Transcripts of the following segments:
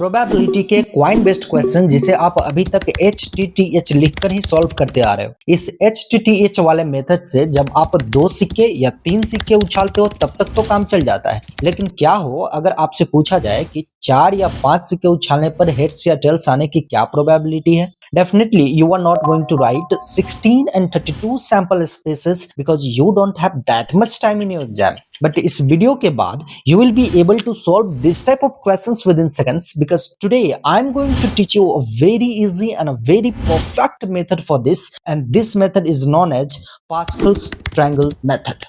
Probability के coin based question जिसे आप अभी तक HTTH लिखकर ही सॉल्व करते आ रहे हो। इस HTTH वाले मेथड से जब आप 2 सिक्के या 3 सिक्के उछालते हो तब तक तो काम चल जाता है, लेकिन क्या हो अगर आपसे पूछा जाए कि 4 या 5 सिक्के उछालने पर हेड्स या टेल्स आने की क्या प्रोबेबिलिटी है? Definitely you are not going to write 16 and 32 sample spaces because you don't have that much time in your exam. But इस वीडियो के बाद you will be able to solve this type of questions within seconds because today I am going to teach you a very easy and a very perfect method for this, and this method is known as Pascal's triangle method.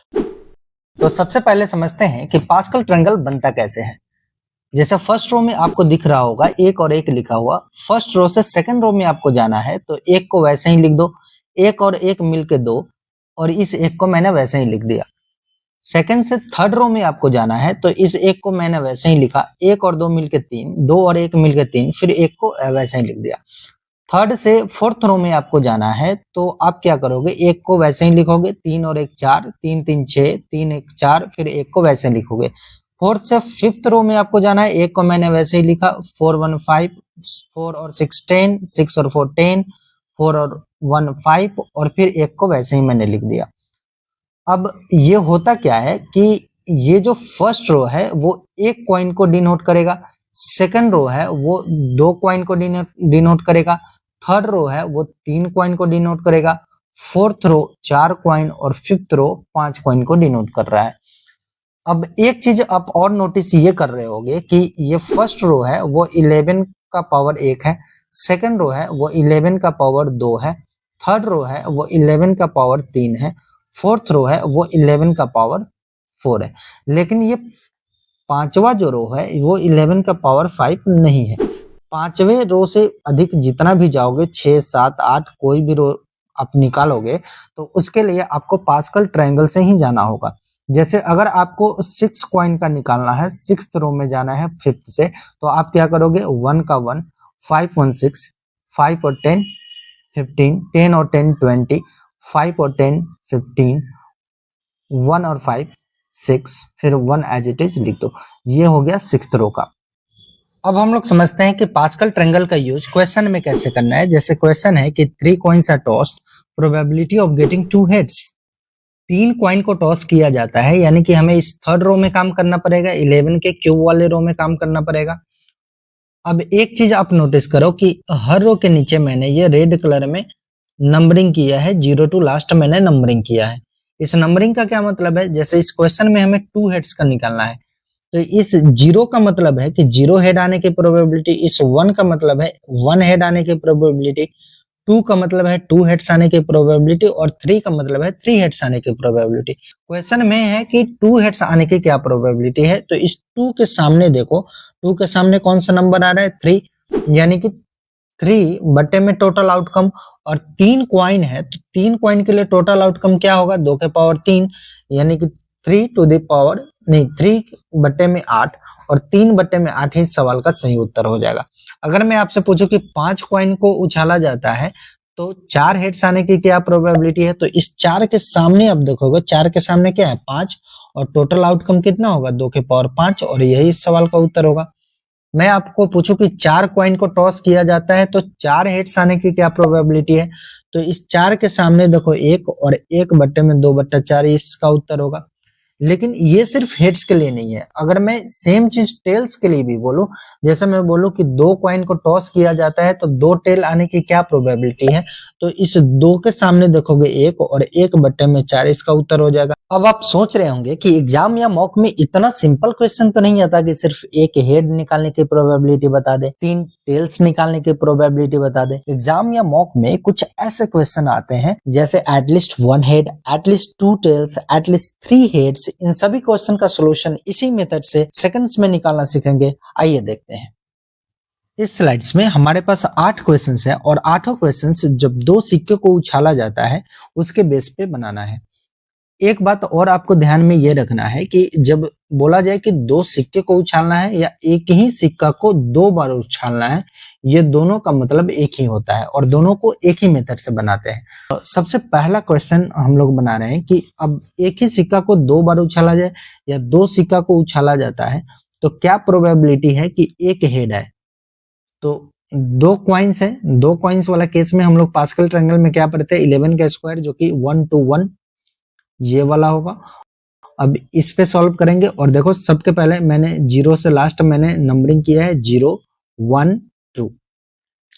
तो सबसे पहले समझते हैं कि Pascal triangle बनता कैसे है। जैसे फर्स्ट रो में आपको दिख रहा होगा 1 और 1 लिखा हुआ, फर्स्ट रो से सेकंड रो में आपको जाना है तो 1 को वैसे ही लिख दो, 1 और 1 मिलके 2 और इस 1 को मैंने वैसे ही लिख दिया। सेकंड से थर्ड रो में आपको जाना है तो इस 1 को मैंने वैसे ही लिखा, 1 और 2 मिलके 3, 2 और 1 मिलके 3, फिर 1 को वैसे ही लिख दिया। थर्ड से फोर्थ रो में आपको जाना है तो आप क्या करोगे, 1 को वैसे ही लिखोगे, 3 और 1 4, 3 3 6, 3 1 4, फिर 1 को वैसे लिखोगे। फोर्थ से फिफ्थ रो में आपको जाना है, 1 को मैंने वैसे ही लिखा, 4 1 5, 4 और 6 10, 6 और 4 10, 4 और 1 5 और फिर 1 को वैसे ही मैंने लिख दिया। अब ये होता क्या है कि ये जो फर्स्ट रो है वो 1 कॉइन को डिनोट करेगा, सेकंड रो है वो 2 कॉइन को डिनोट करेगा, थर्ड रो है वो 3 कॉइन को डिनोट करेगा, फोर्थ रो 4 कॉइन और फिफ्थ रो 5 कॉइन को डिनोट कर रहा है। अब एक चीज आप और नोटिस ये कर रहे होगे कि ये फर्स्ट रो है वो 11 का पावर 1 है, सेकंड रो है वो 11 का पावर 2 है, थर्ड रो है वो 11 का पावर 3 है, फोर्थ रो है वो 11 का पावर 4 है। लेकिन ये पांचवा जो रो है वो 11 का पावर 5 नहीं है। पांचवे रो से अधिक जितना भी जाओगे, 6 7 8 कोई भी रो आप निकालोगे तो उसके लिए आपको पास्कल ट्रायंगल से ही जाना होगा। जैसे अगर आपको 6 कॉइन का निकालना है, 6th रो में जाना है फिफ्थ से, तो आप क्या करोगे, 1 का 1, 5 1 6, 5 और 10 15, 10 और 10 20, 5 और 10 15, 1 और 5 6, फिर 1 एज इट इज लिख दो। ये हो गया 6th रो का। अब हम लोग समझते हैं कि पास्कल ट्रायंगल का यूज क्वेश्चन में कैसे करना है। जैसे क्वेश्चन है कि 3 coins are tossed, probability of getting 2 heads. 3 coin को टॉस किया जाता है, यानी कि हमें इस थर्ड रो में काम करना पड़ेगा, 11 के क्यूब वाले रो में काम करना पड़ेगा। अब एक चीज आप नोटिस करो कि हर रो के नीचे मैंने ये रेड कलर में नंबरिंग किया है, 0 टू लास्ट मैंने नंबरिंग किया है। इस नंबरिंग का क्या मतलब है, जैसे इस क्वेश्चन में हमें 2 हेड्स का निकालना है तो इस 0 का मतलब है कि 0 हेड आने की प्रोबेबिलिटी, इस 1 का मतलब है 1 हेड आने की प्रोबेबिलिटी, 2 का मतलब है 2 हेड्स आने की प्रोबेबिलिटी और 3 का मतलब है 3 हेड्स आने की प्रोबेबिलिटी। क्वेश्चन में है कि 2 हेड्स आने की क्या प्रोबेबिलिटी है, तो इस 2 के सामने देखो, 2 के सामने कौन सा नंबर आ रहा है, 3, यानी कि 3 बटे में टोटल आउटकम, और 3 कॉइन है तो 3 कॉइन के लिए टोटल आउटकम क्या होगा, 2 के पावर 3, यानी कि 3 टू द पावर 3 बटे में 8 और 3 बटे में 8 ही सवाल का सही उत्तर हो जाएगा। अगर मैं आपसे पूछूं कि 5 कॉइन को उछाला जाता है तो 4 हेड्स आने की क्या प्रोबेबिलिटी है, तो इस 4 के सामने अब देखोगे, 4 के सामने क्या है, 5, और टोटल आउटकम कितना होगा, 2 के पावर 5, और यही इस सवाल का उत्तर होगा। मैं आपको पूछूं कि 4 कॉइन को टॉस किया जाता है तो 4 हेड्स आने की क्या प्रोबेबिलिटी है, तो इस 4 के सामने देखो 1 और 1 बटे में 2/4 इसका उत्तर होगा। लेकिन ये सिर्फ हेड्स के लिए नहीं है, अगर मैं सेम चीज टेल्स के लिए भी बोलूं, जैसे मैं बोलूं कि 2 कॉइन को टॉस किया जाता है तो 2 टेल आने की क्या प्रोबेबिलिटी है, तो इस 2 के सामने देखोगे 1 और 1 बटे में 4 इसका उत्तर हो जाएगा। अब आप सोच रहे होंगे कि एग्जाम या मॉक में इतना सिंपल क्वेश्चन तो नहीं आता कि सिर्फ 1 हेड निकालने की प्रोबेबिलिटी बता दे, 3 टेल्स निकालने की प्रोबेबिलिटी बता दे। एग्जाम या मॉक में कुछ ऐसे क्वेश्चन आते हैं जैसे at least 1 head, at least 2 tails, at least 3 heads. इन सभी क्वेश्चन का सोल्यूशन इसी मेथड से सेकंड्स में निकालना सीखेंगे। आइए देखते हैं। इस स्लाइड्स में हमारे पास 8 क्वेश्चंस हैं और 8 क्वेश्चंस जब 2 सिक्के को उछाला जाता है उसके बेस पे बनाना है। एक बात और आपको ध्यान में ये रखना है कि जब बोला जाए कि 2 सिक्के को उछालना है या एक ही सिक्का को 2 बार उछालना है, ये दोनों का मतलब एक ही होता है और दोनों को एक ही मेथड से बनाते हैं। तो सबसे पहला क्वेश्चन हम लोग बना रहे हैं कि अब एक ही सिक्का को 2 बार उछाला जाए या 2 सिक्का को उछाला जाता है तो क्या प्रोबेबिलिटी है कि एक हेड है। तो दो कॉइन्स है, दो कॉइन्स वाला केस में हम लोग पास्कल ट्रायंगल में क्या पढ़ते हैं, 11 का स्क्वायर जो कि 1 to 1 ये वाला होगा। अब इस पे सॉल्व करेंगे और देखो सबके पहले मैंने जीरो से लास्ट मैंने नंबरिंग किया है 0 1 2।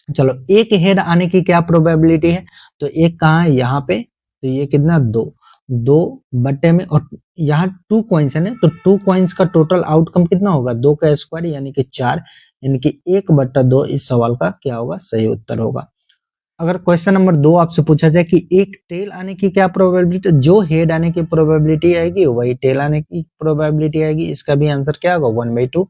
चलो एक हेड आने की क्या प्रोबेबिलिटी है, तो एक कहाँ है यहाँ पे, तो ये कितना 2 2 बट्टे में, और यहाँ 2 कॉइन्स है ना, तो 2 कॉइन्स का टोटल आउटकम कितना होगा 2 का स्क्वायर यानी कि 4, यानी कि 1/2 इस सवाल का क्या होगा, सही उत्तर होगा। अगर क्वेश्चन नंबर 2 आपसे पूछा जाए कि एक टेल आने की क्या प्रोबेबिलिटी, जो हेड आने की प्रोबेबिलिटी आएगी वही टेल आने की प्रोबेबिलिटी आएगी, इसका भी आंसर क्या होगा 1/2।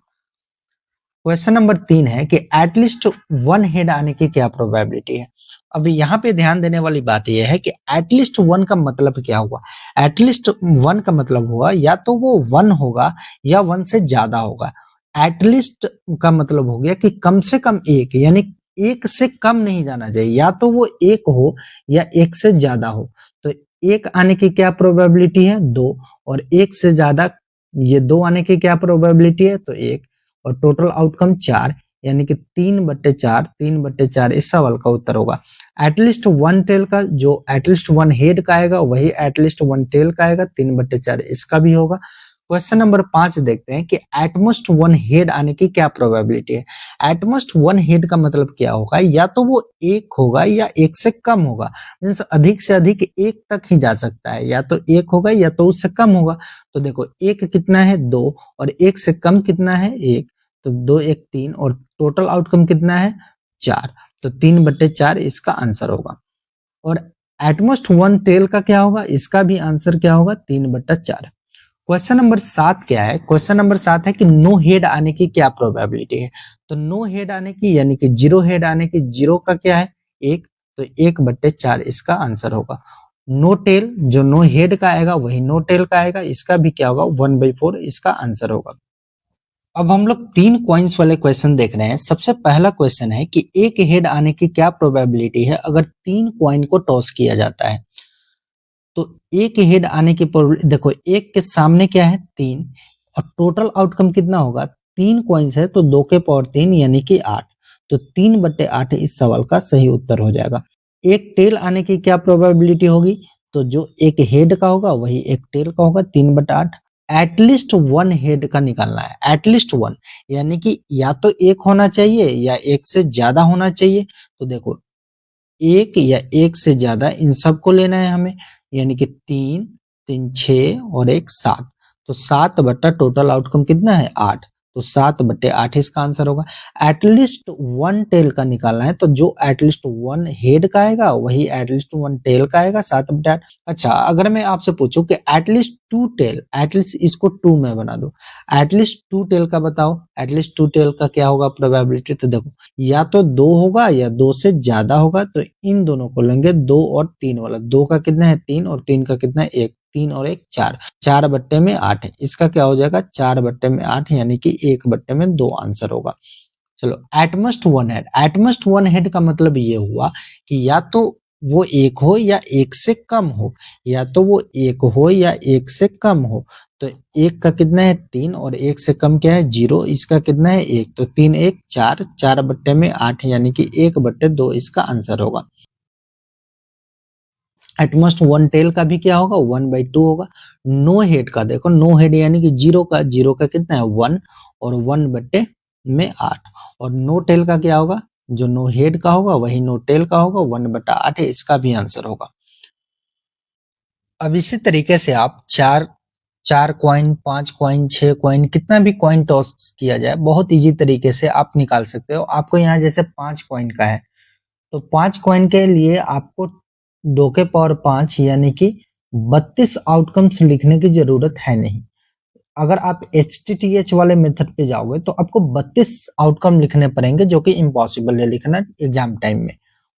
क्वेश्चन नंबर 3 है कि एटलीस्ट 1 हेड आने की क्या प्रोबेबिलिटी है। अब यहाँ पे ध्यान देने वाली बात यह है कि एटलीस्ट 1 का मतलब क्या हुआ, एटलीस्ट 1 का मतलब हुआ या तो वो 1 होगा या 1 से ज्यादा होगा। एटलीस्ट का मतलब हो गया कि कम से कम एक, यानी एक से कम नहीं जाना चाहिए, या तो वो एक हो या एक से ज्यादा हो। तो एक आने की क्या प्रोबेबिलिटी है 2, और एक से ज्यादा ये 2 आने की क्या प्रोबेबिलिटी है, तो 1, और टोटल आउटकम 4, यानी कि 3/4, 3/4 इस सवाल का उत्तर होगा। एटलीस्ट 1 टेल का, जो एटलीस्ट 1 हेड का आएगा वही एटलीस्ट 1 टेल का आएगा, 3/4 इसका भी होगा। क्वेश्चन नंबर 5 देखते हैं कि एटमोस्ट 1 हेड आने की क्या प्रोबेबिलिटी है। एटमोस्ट 1 हेड का मतलब क्या होगा, या तो वो एक होगा या एक से कम होगा, मीन्स अधिक से अधिक एक तक ही जा सकता है, या तो एक होगा या तो उससे कम होगा। तो देखो एक कितना है 2, और एक से कम कितना है 1, तो 2 1 3, और टोटल आउटकम कितना है 4, तो 3/4 इसका आंसर होगा। और एटमोस्ट 1 टेल का क्या होगा, इसका भी आंसर क्या होगा 3/4। क्वेश्चन नंबर 7 क्या है, क्वेश्चन नंबर 7 है कि नो हेड आने की क्या प्रोबेबिलिटी है। तो नो हेड आने की यानी कि जीरो हेड आने की, जीरो का क्या है 1, तो 1/4 इसका आंसर होगा। नो टेल, जो नो हेड का आएगा वही नो टेल का आएगा, इसका भी क्या होगा 1/4 इसका आंसर होगा। अब हम लोग 3 कॉइन्स वाले क्वेश्चन देख रहे हैं। सबसे पहला क्वेश्चन है कि एक हेड आने की क्या प्रोबेबिलिटी है अगर 3 कॉइन को टॉस किया जाता है। तो एक हेड आने की प्रोबेबिलिटी देखो, एक के सामने क्या है 3, और टोटल आउटकम कितना होगा, 3 कॉइन्स है तो 2 के पावर 3 यानी कि 8, तो 3/8 इस सवाल का सही उत्तर हो जाएगा। एक टेल आने की क्या प्रोबेबिलिटी होगी, तो जो एक हेड का होगा वही एक टेल का होगा, 3/8। एटलीस्ट 1 हेड का निकालना है, एटलीस्ट 1 यानी कि या तो एक होना चाहिए या एक से ज्यादा होना चाहिए। तो देखो एक या एक से ज्यादा इन सबको लेना है हमें, यानी कि 3 3 6 और 1 7, तो 7 बट्टा टोटल आउटकम कितना है 8, तो 7/8 इसका आंसर होगा। एटलीस्ट 1 टेल का निकालना है, तो जो एटलीस्ट 1 हेड का आएगा वही एटलीस्ट 1 टेल का आएगा, 7/8। अच्छा अगर मैं आपसे पूछूं कि एटलीस्ट 2 टेल, एटलीस्ट इसको 2 में बना दो, एटलीस्ट 2 टेल का बताओ, एटलीस्ट 2 टेल का क्या होगा प्रोबेबिलिटी, तो देखो या तो 2 होगा या 2 से ज्यादा होगा, तो इन दोनों को लेंगे 2 और 3 वाला, 2 का कितना है 3 और 3 का कितना है 1, 3 और 1 4, 4/8 है, इसका क्या हो जाएगा 4/8 यानी कि 1/2 आंसर होगा। चलो एटमोस्ट 1 हेड, एटमोस्ट 1 हेड का मतलब ये हुआ कि या तो वो एक हो या एक से कम हो, या तो वो एक हो या एक से कम हो। तो एक का कितना है 3 और एक से कम क्या है 0, इसका कितना है 1, तो 3 1 4, 4/8 यानी कि 1/2 इसका आंसर होगा। एटमोस्ट 1 टेल का भी क्या होगा 1/2 होगा। नो हेड का देखो, नो हेड यानी कि जीरो का कितना है 1, और 1/8, और नो टेल का क्या होगा, जो नो हेड का होगा वही नो टेल का होगा, 1/8 है, इसका भी आंसर होगा। अब इसी तरीके से आप 4 कॉइन, 5 कॉइन, 6 कॉइन, कितना भी कॉइन टॉस किया जाए बहुत इजी तरीके से आप निकाल सकते हो। आपको यहाँ जैसे 5 कॉइन का है, तो 5 कॉइन के लिए आपको 2 के पावर 5 यानी कि 32 आउटकम्स लिखने की जरूरत है नहीं। अगर आप HTTH वाले मेथड पे जाओगे तो आपको 32 आउटकम लिखने पड़ेंगे, जो कि इम्पॉसिबल है लिखना एग्जाम टाइम में,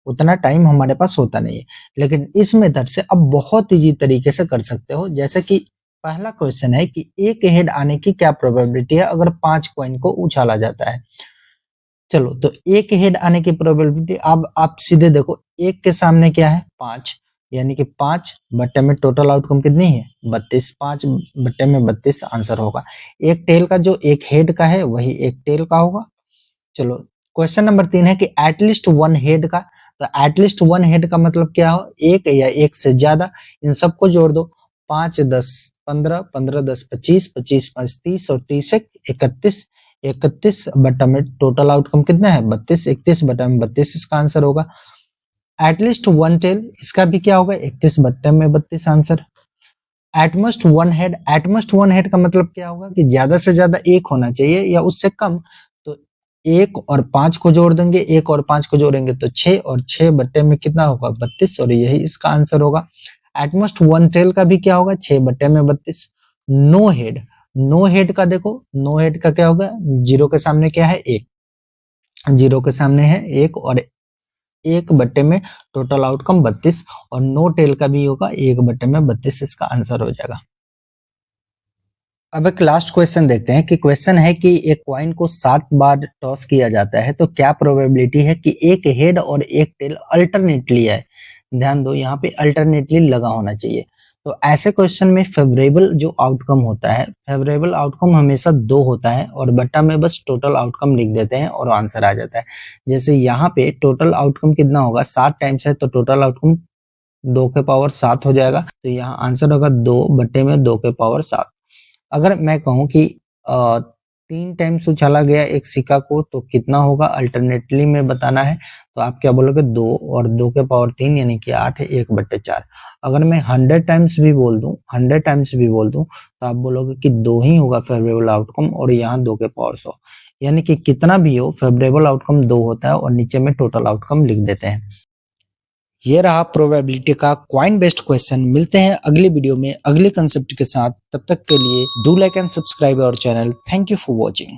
उतना टाइम हमारे पास होता नहीं है। लेकिन इस मेथड से आप बहुत इजी तरीके से कर सकते हो। जैसे कि पहला क्वेश्चन है कि एक हेड आने की क्या प्रोबेबिलिटी है अगर 5 कॉइन को उछाला जाता है। चलो तो एक हेड आने की प्रोबेबिलिटी, अब आप सीधे देखो एक के सामने क्या है 5, यानी कि 5/में टोटल आउटकम कितनी है 32, 5/32 आंसर होगा। एक टेल का, जो एक हेड का है वही एक टेल का होगा। चलो क्वेश्चन नंबर 3 है कि एटलीस्ट वन हेड का, तो एटलीस्ट वन हेड का मतलब क्या हो, एक या एक से ज्यादा, इन सबको जोड़ दो, 5 10 15, 15 10 25, 25 5 30 और 30 31, 31 बटा में टोटल आउटकम कितना है 32, 31 बटा में 32 इसका आंसर होगा। एटलीस्ट वन टेल, इसका भी क्या होगा 31 बट्टे में 32 answer. At most one head, at most one head का मतलब क्या होगा कि ज्यादा से ज्यादा एक होना चाहिए या उससे कम, तो एक और 5 को जोड़ देंगे, एक और 5 को जोड़ेंगे तो 6 और 6 बट्टे में कितना होगा 32 और यही इसका आंसर होगा। एटमोस्ट वन टेल का भी क्या होगा 6 बट्टे में 32। नो हेड, नो हेड का देखो, नो हेड का क्या होगा, जीरो के सामने क्या है एक, जीरो के सामने है एक और एक बट्टे में टोटल आउटकम 32 और नो टेल का भी होगा एक बट्टे में 32 इसका आंसर हो जाएगा। अब एक लास्ट क्वेश्चन देखते हैं कि क्वेश्चन है कि एक कॉइन को 7 बार टॉस किया जाता है तो क्या प्रोबेबिलिटी है कि एक हेड और एक टेल अल्टरनेटली है। ध्यान दो यहाँ पे अल्टरनेटली लगा होना चाहिए। तो ऐसे क्वेश्चन में फेवरेबल जो आउटकम होता है, फेवरेबल आउटकम हमेशा 2 होता है और बट्टा में बस टोटल आउटकम लिख देते हैं और आंसर आ जाता है। जैसे यहाँ पे टोटल आउटकम कितना होगा 7 टाइम्स है तो टोटल आउटकम 2 के पावर 7 हो जाएगा, तो यहाँ आंसर होगा 2 बट्टे में 2 के पावर 7। अगर मैं कहूं कि 3 टाइम्स उछाला गया एक सिक्का को तो कितना होगा अल्टरनेटली में बताना है, तो आप क्या बोलोगे 2 और 2 के पावर 3 यानी कि 8 है 1 बट्टे 4। अगर मैं 100 टाइम्स भी बोल दूं, 100 टाइम्स भी बोल दूं तो आप बोलोगे कि 2 ही होगा फेवरेबल आउटकम और यहाँ 2 के पावर 100, यानी कि कितना भी हो फेवरेबल आउटकम 2 होता है और नीचे में टोटल आउटकम लिख देते हैं। ये रहा प्रोबेबिलिटी का क्वाइन बेस्ड क्वेश्चन। मिलते हैं अगली वीडियो में अगले कंसेप्ट के साथ, तब तक के लिए do like and subscribe our channel. Thank you for watching.